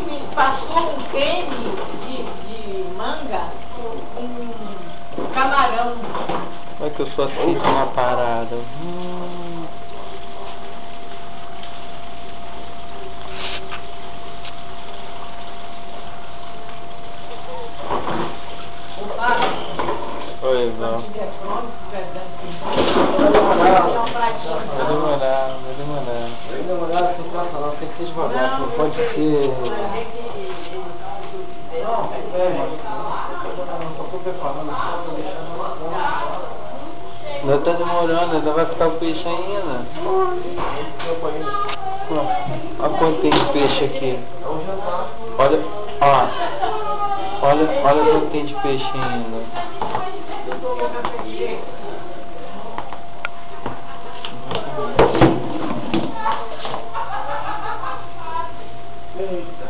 me passou um creme de manga com camarão. Olha que eu só fiz uma parada. Oi, Val. Vai demorar. Vai demorar, sem pressa não, tem que ser devagar, não pode ser... Não, só tô preparando, só tô deixando... Ainda tá demorando, ainda vai ficar o peixe ainda. Olha quanto tem de peixe aqui. Olha, ó. Olha quanto tem de peixe ainda. Eita.